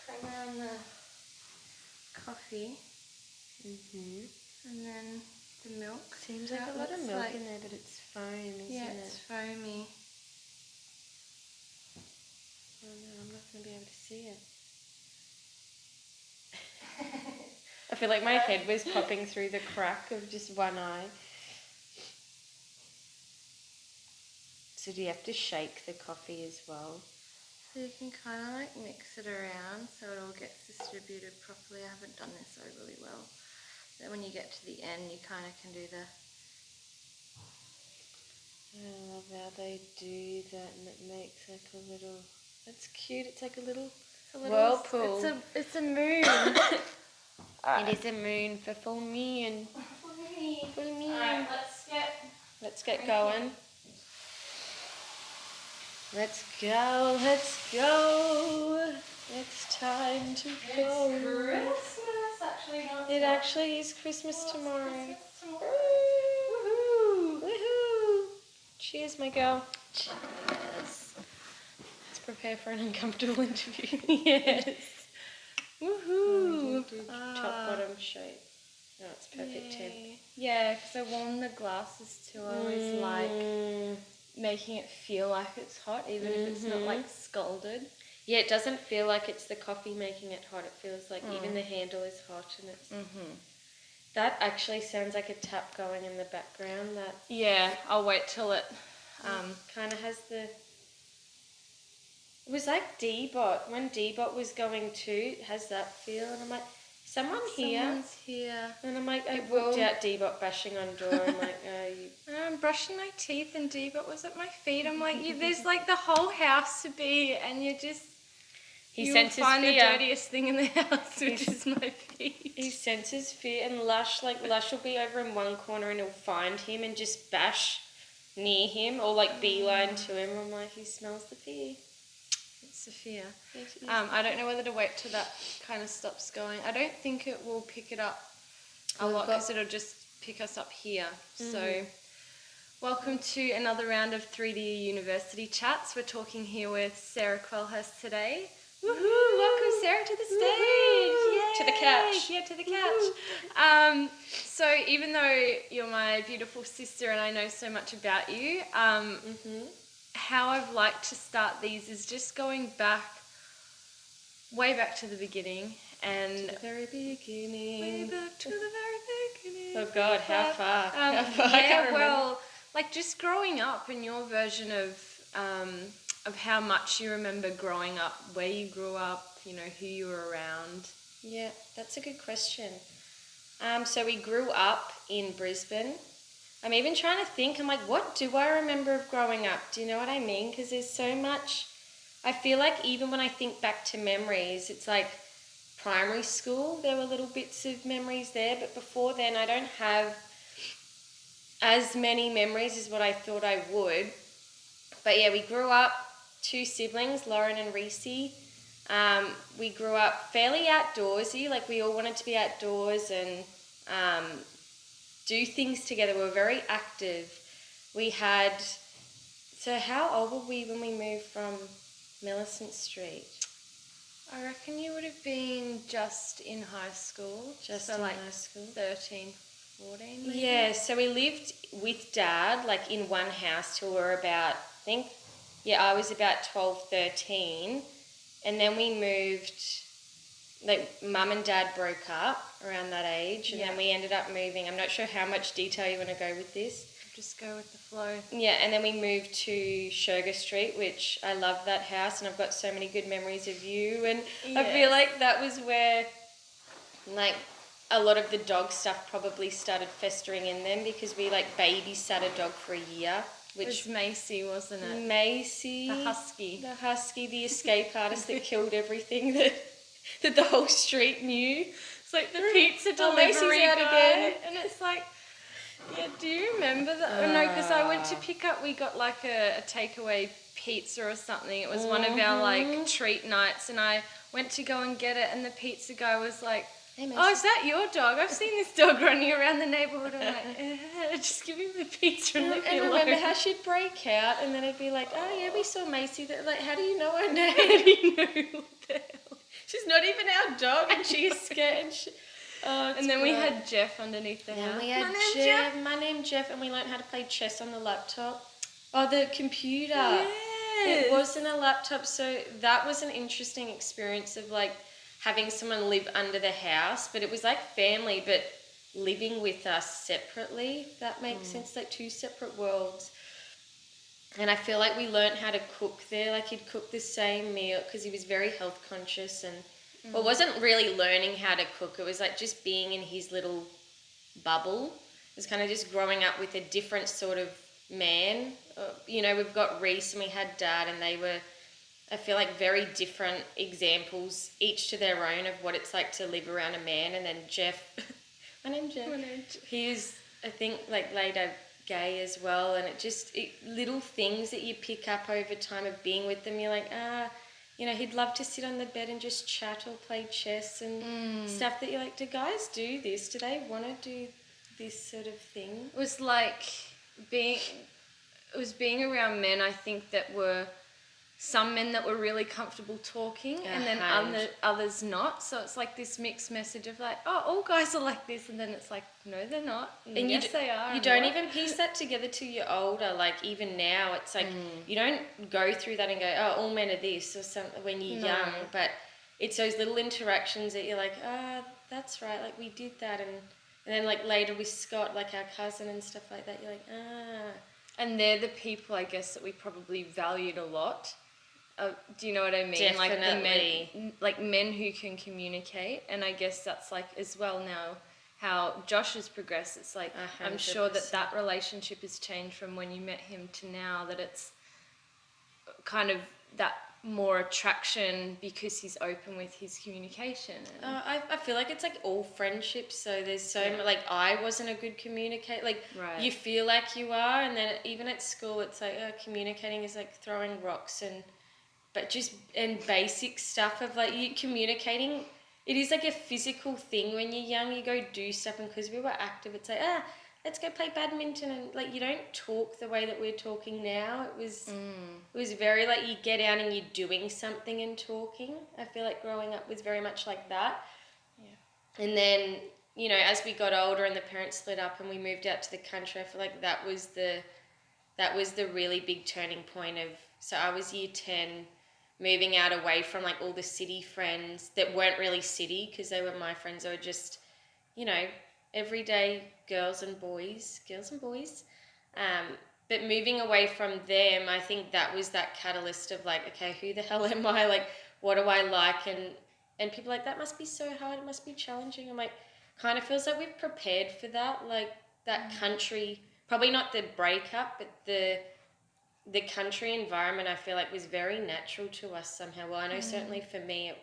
Bring around the coffee. Mm-hmm. And then the milk. Seems like a lot of milk in there, but it's foam, isn't it? Yeah, it's foamy. Oh no, I'm not going to be able to see it. I feel like my head was popping through the crack of just one eye. So do you have to shake the coffee as well? So you can kind of like mix it around so it all gets distributed properly. I haven't done this overly well. Then when you get to the end, you kind of can do the... I love how they do that, and it makes like a little... That's cute. It's like a little whirlpool. It's a moon. It is a moon for full moon. Full moon. Alright, Let's get going. Let's go. It's time to go. It's Christmas, actually. No, It actually is Christmas tomorrow. Christmas tomorrow. Woohoo! Woohoo! Cheers, my girl. Cheers. Let's prepare for an uncomfortable interview. Yes. Woohoo! Top bottom shape. No, it's perfect tip. Yeah, because I warm the glasses too. I always like making it feel like it's hot, even if it's not like scalded. Yeah, it doesn't feel like it's the coffee making it hot. It feels like even the handle is hot, and it's. That actually sounds like a tap going in the background. That. Yeah, I'll wait till it. Kind of has the. It was like D-Bot. When D-Bot was going too, it has that feel. And I'm like, someone's here. And I'm like, I walked out D-Bot bashing on door. I'm like, I'm brushing my teeth and D-Bot was at my feet. I'm like, there's like the whole house to be and you're just... You'll find the dirtiest thing in the house, which is my feet. He senses fear, and Lush will be over in one corner and he'll find him and just bash near him or like beeline to him. I'm like, he smells the fear. It's a fear. I don't know whether to wait till that kind of stops going. I don't think it will pick it up a lot because it'll just pick us up here. So welcome to another round of 3D University Chats. We're talking here with Sarah Quelhurst today. Woohoo! Welcome, Sarah, to the stage. Yay! To the couch. Yeah, to the couch. So even though you're my beautiful sister and I know so much about you, how I've liked to start these is just going back, way back to the beginning. And to the very beginning. Way back to the very beginning. Oh God, how far? How far? Yeah, well, like just growing up and your version of how much you remember growing up, where you grew up, you know, who you were around. Yeah, that's a good question. So we grew up in Brisbane. I'm even trying to think, I'm like, what do I remember of growing up? Do you know what I mean? Because there's so much, I feel like even when I think back to memories, it's like primary school, there were little bits of memories there, but before then I don't have as many memories as what I thought I would. But yeah, we grew up, 2 siblings, Lauren and Reese. We grew up fairly outdoorsy, like we all wanted to be outdoors and do things together. We were very active. So how old were we when we moved from Millicent Street? I reckon you would have been just in high school. High school. 13, 14 maybe? Yeah, so we lived with Dad, like in one house till we were about, I was about 12, 13. And then we moved, like Mum and Dad broke up around that age. And then we ended up moving. I'm not sure how much detail you want to go with this. Just go with the flow. Yeah, and then we moved to Sugar Street, which I love that house. And I've got so many good memories of you. And I feel like that was where, like, a lot of the dog stuff probably started festering in them because we, like, babysat a dog for a year. Which was Macy, wasn't it? Macy. The husky. The husky, the escape artist that killed everything that the whole street knew. It's like the pizza delivery guy. Again. And it's like, yeah, do you remember that? No, because I went to pick up, we got like a takeaway pizza or something. It was one of our like treat nights and I went to go and get it and the pizza guy was like, hey, oh, is that your dog? I've seen this dog running around the neighbourhood. I'm like, just give me the pizza and leave me alone. And remember how she'd break out and then it'd be like, oh yeah, we saw Macy. Like, how do you know her name? How do you know what the hell? She's not even our dog, and she is scared. And then we had Jeff underneath the house. We had Jeff. My name's Jeff, and we learned how to play chess on the laptop. Oh, the computer. Yes. It wasn't a laptop, so that was an interesting experience of like having someone live under the house, but it was like family, but living with us separately. If that makes sense, like two separate worlds. And I feel like we learned how to cook there. Like he'd cook the same meal because he was very health conscious, and well, it wasn't really learning how to cook. It was like just being in his little bubble. It was kind of just growing up with a different sort of man. You know, we've got Reese and we had Dad, and they were, I feel like, very different examples, each to their own, of what it's like to live around a man. And then Jeff, my name's Jeff. He is, I think, like later gay as well, and little things that you pick up over time of being with them. You're like, you know, he'd love to sit on the bed and just chat or play chess and stuff that you're like, do guys do this? Do they want to do this sort of thing? It was like being around men, I think, that were some men that were really comfortable talking and then others not. So it's like this mixed message of like, oh, all guys are like this, and then it's like, no, they're not. And yes, they are. You don't even piece that together till you're older. Like even now, it's like you don't go through that and go, oh, all men are this or something when you're young. But it's those little interactions that you're like, that's right. Like we did that, and then like later with Scott, like our cousin and stuff like that, you're like, And they're the people, I guess, that we probably valued a lot. Do you know what I mean? Definitely. Like the men who can communicate, and I guess that's like as well now how Josh has progressed. It's like 100%. I'm sure that relationship has changed from when you met him to now, that it's kind of that more attraction because he's open with his communication. I feel like it's like all friendships. So there's so much, like I wasn't a good communicator. Like you feel like you are, and then even at school, it's like communicating is like throwing rocks and basic stuff of like you communicating. It is like a physical thing when you're young. You go do stuff, and because we were active, it's like let's go play badminton, and like you don't talk the way that we're talking now. It was very like you get out and you're doing something and talking. I feel like growing up was very much like that. Yeah. And then, you know, as we got older and the parents split up and we moved out to the country, I feel like that was the really big turning point of, so I was year 10, moving out away from like all the city friends that weren't really city because they were my friends. They were just, you know, everyday girls and boys. But moving away from them, I think that was that catalyst of like, okay, who the hell am I? Like, what do I like? And people are like, that must be so hard. It must be challenging. I'm like, kind of feels like we've prepared for that. Like that country, probably not the breakup, but the country environment, I feel like was very natural to us somehow. Well, I know certainly for me, it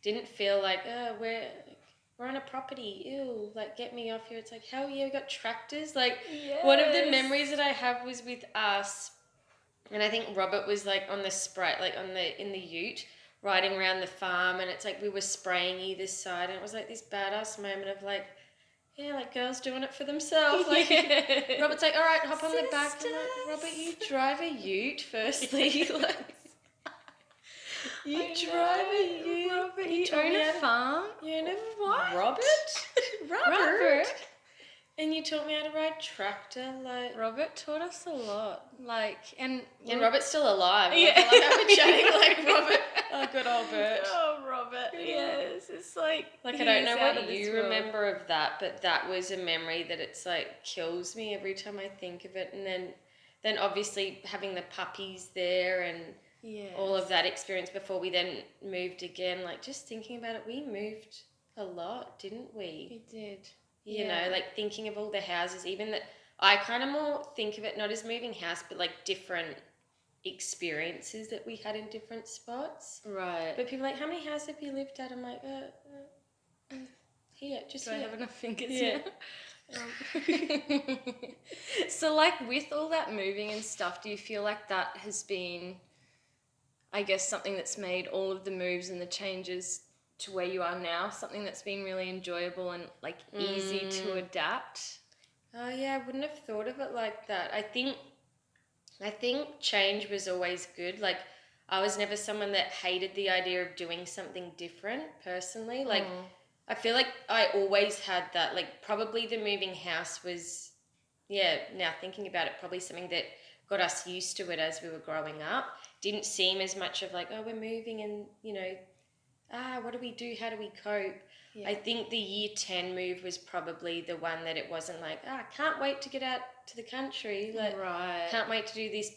didn't feel like, we're on a property, ew, like get me off here. It's like, hell yeah, we got tractors. Like one of the memories that I have was with us, and I think Robert was like on the Sprite, like in the ute, riding around the farm, and it's like we were spraying either side, and it was like this badass moment of like, yeah, like girls doing it for themselves. Like Robert's like, all right, hop on the back. I'm like, Robert, you drive a ute firstly. Like, you drive a ute. Robert, you own a farm? You own a what? Robert. And you taught me how to ride tractor. Like Robert taught us a lot. Like and Robert's still alive. Yeah. I love how we're chatting like Robert. Oh, good old Bert. Oh, Robert. Yes, it's like I don't know what you remember of that, but that was a memory that it's like kills me every time I think of it. And then obviously having the puppies there and all of that experience before we then moved again. Like just thinking about it, we moved a lot, didn't we? We did. You know, like thinking of all the houses, even that I kind of more think of it not as moving house, but like different experiences that we had in different spots. Right. But people are like, how many houses have you lived at? I'm like, here, just Do here. I have enough fingers? Yeah. So like with all that moving and stuff, do you feel like that has been, I guess, something that's made all of the moves and the changes to where you are now, something that's been really enjoyable and like easy to adapt? Oh yeah, I wouldn't have thought of it like that. I think change was always good. Like I was never someone that hated the idea of doing something different personally. Like, I feel like I always had that. Like, probably the moving house was, now thinking about it, probably something that got us used to it as we were growing up. Didn't seem as much of like, oh, we're moving and, what do we do? How do we cope? Yeah. I think the year 10 move was probably the one that it wasn't like, I can't wait to get out to the country. Like, right. Can't wait to do this.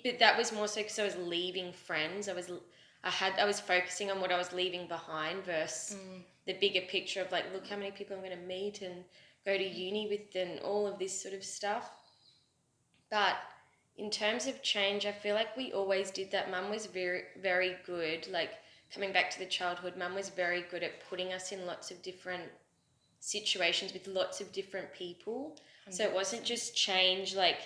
But that was more so because I was leaving friends. I was focusing on what I was leaving behind versus the bigger picture of like, look how many people I'm going to meet and go to uni with and all of this sort of stuff. But in terms of change, I feel like we always did that. Mum was very, very good. Like, coming back to the childhood, Mum was very good at putting us in lots of different situations with lots of different people. 100%. So it wasn't just change like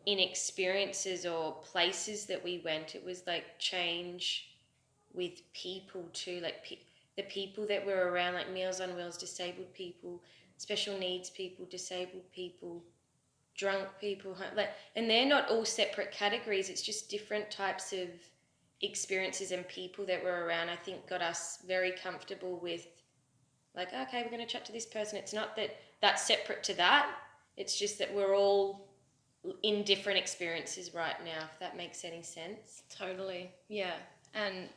in experiences or places that we went. It was like change with people too, like the people that were around, like Meals on Wheels, disabled people, special needs people, disabled people, drunk people, like, and they're not all separate categories. It's just different types of experiences and people that were around. I think got us very comfortable with like, okay, we're going to chat to this person. It's not that that's separate to that. It's just that we're all in different experiences right now, if that makes any sense. Totally, yeah. And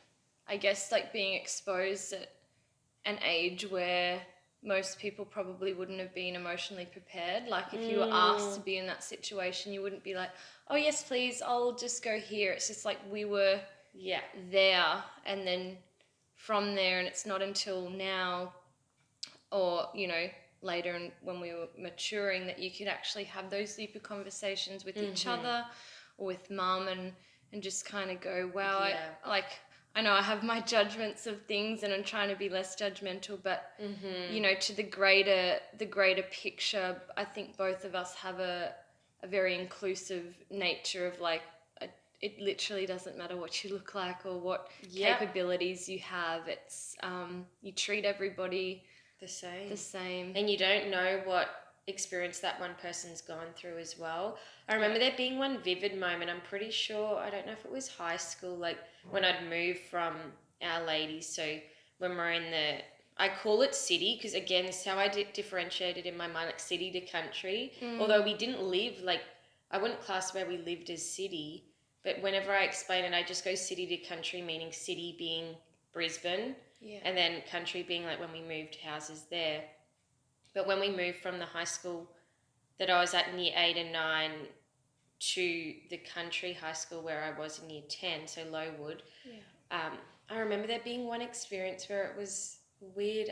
I guess like being exposed at an age where most people probably wouldn't have been emotionally prepared. Like if you were asked to be in that situation, you wouldn't be like, oh yes please, I'll just go here. It's just like we were there, and then from there, and it's not until now or later and when we were maturing that you could actually have those deeper conversations with each other or with mum and just kind of go, wow, I know I have my judgments of things and I'm trying to be less judgmental, but to the greater picture, I think both of us have a very inclusive nature of like, it literally doesn't matter what you look like or what capabilities you have. It's you treat everybody the same. And you don't know what experience that one person's gone through as well. I remember there being one vivid moment, I'm pretty sure, I don't know if it was high school, like when I'd moved from Our Lady. So when we're in I call it city because again, this is how I differentiated in my mind, like city to country. Although we didn't live, like, I wouldn't class where we lived as city, but whenever I explain it, I just go city to country, meaning city being Brisbane, and then country being like when we moved houses there. But when we moved from the high school that I was at in year 8 and 9 to the country high school where I was in year 10, so Lowood, I remember there being one experience where it was weird.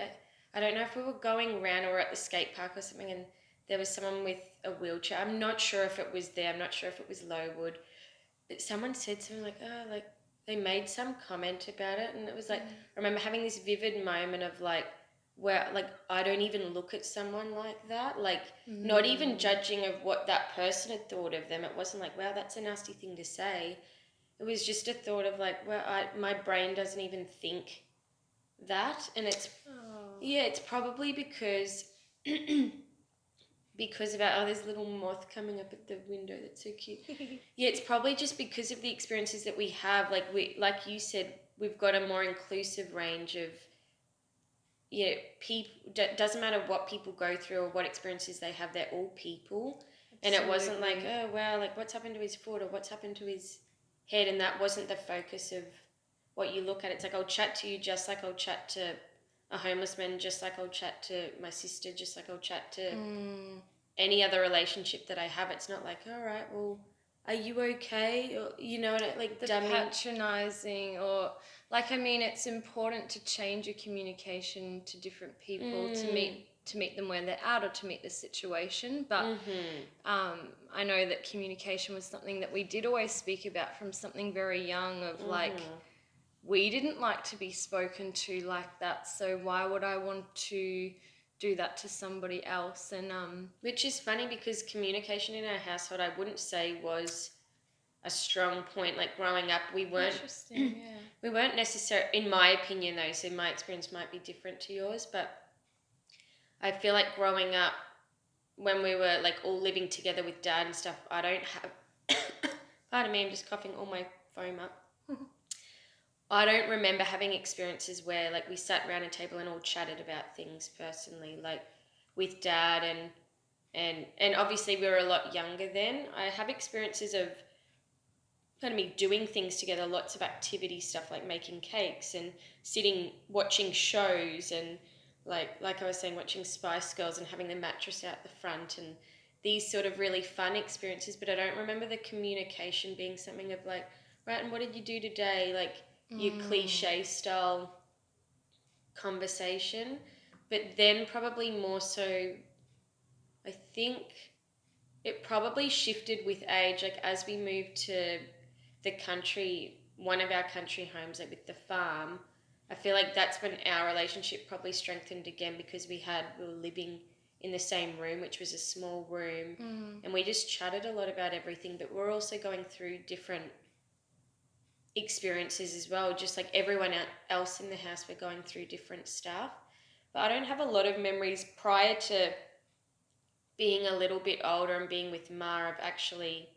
I don't know if we were going around or at the skate park or something, and there was someone with a wheelchair. I'm not sure if it was there. I'm not sure if it was Lowood. But someone said something like, oh, like, they made some comment about it, and it was like, I remember having this vivid moment of like, where like I don't even look at someone like that, like not even judging of what that person had thought of them. It wasn't like, wow, that's a nasty thing to say. It was just a thought of like, well, my brain doesn't even think that, and it's it's probably because about this little moth coming up at the window that's so cute. It's probably just because of the experiences that we have. Like you said, we've got a more inclusive range of people. Doesn't matter what people go through or what experiences they have, they're all people. Absolutely. And it wasn't like, oh wow, like what's happened to his foot or what's happened to his head, and that wasn't the focus of what you look at. It's like, I'll chat to you just like I'll chat to a homeless man, just like I'll chat to my sister, just like I'll chat to any other relationship that I have. It's not like, all right, well, are you okay? Or, like the patronising or like, I mean, it's important to change your communication to different people to meet them where they're at or to meet the situation. But I know that communication was something that we did always speak about from something very young of like, we didn't like to be spoken to like that, so why would I want to do that to somebody else? And which is funny because communication in our household, I wouldn't say was a strong point. Like growing up, we weren't we weren't necessarily, in my opinion though, so my experience might be different to yours, but I feel like growing up when we were like all living together with dad and stuff, I don't have pardon me, I'm just coughing all my foam up. I don't remember having experiences where like we sat around a table and all chatted about things personally, like with Dad and obviously we were a lot younger then. I have experiences of kind of me doing things together, lots of activity stuff like making cakes and sitting watching shows and like I was saying, watching Spice Girls and having the mattress out the front and these sort of really fun experiences, but I don't remember the communication being something of like, right, and what did you do today? Like your cliche style conversation. But then probably more so, I think it probably shifted with age. Like as we moved to the country, one of our country homes, like with the farm, I feel like that's when our relationship probably strengthened again because we were living in the same room, which was a small room, and we just chatted a lot about everything. But we're also going through different experiences as well, just like everyone else in the house. We're going through different stuff, but I don't have a lot of memories prior to being a little bit older and being with Ma of actually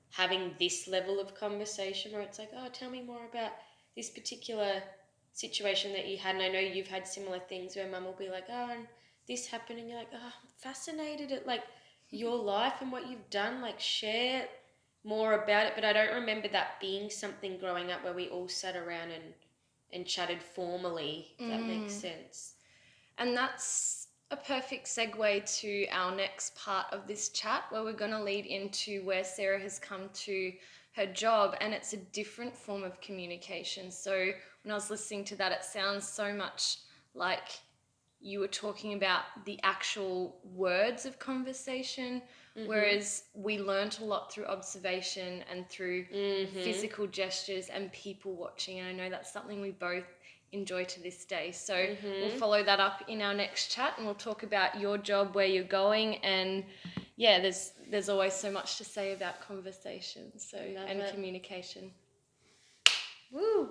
having this level of conversation where it's like, oh, tell me more about this particular situation that you had. And I know you've had similar things where Mum will be like, oh, and this happened, and you're like, oh, I'm fascinated at like your life and what you've done, like share more about it. But I don't remember that being something growing up where we all sat around and chatted formally, if that makes sense. And that's a perfect segue to our next part of this chat, where we're going to lead into where Sarah has come to her job, and it's a different form of communication. So when I was listening to that, it sounds so much like you were talking about the actual words of conversation, whereas we learnt a lot through observation and through physical gestures and people watching. And I know that's something we both enjoy to this day. So we'll follow that up in our next chat, and we'll talk about your job, where you're going, and yeah, there's always so much to say about conversation and communication. Woo!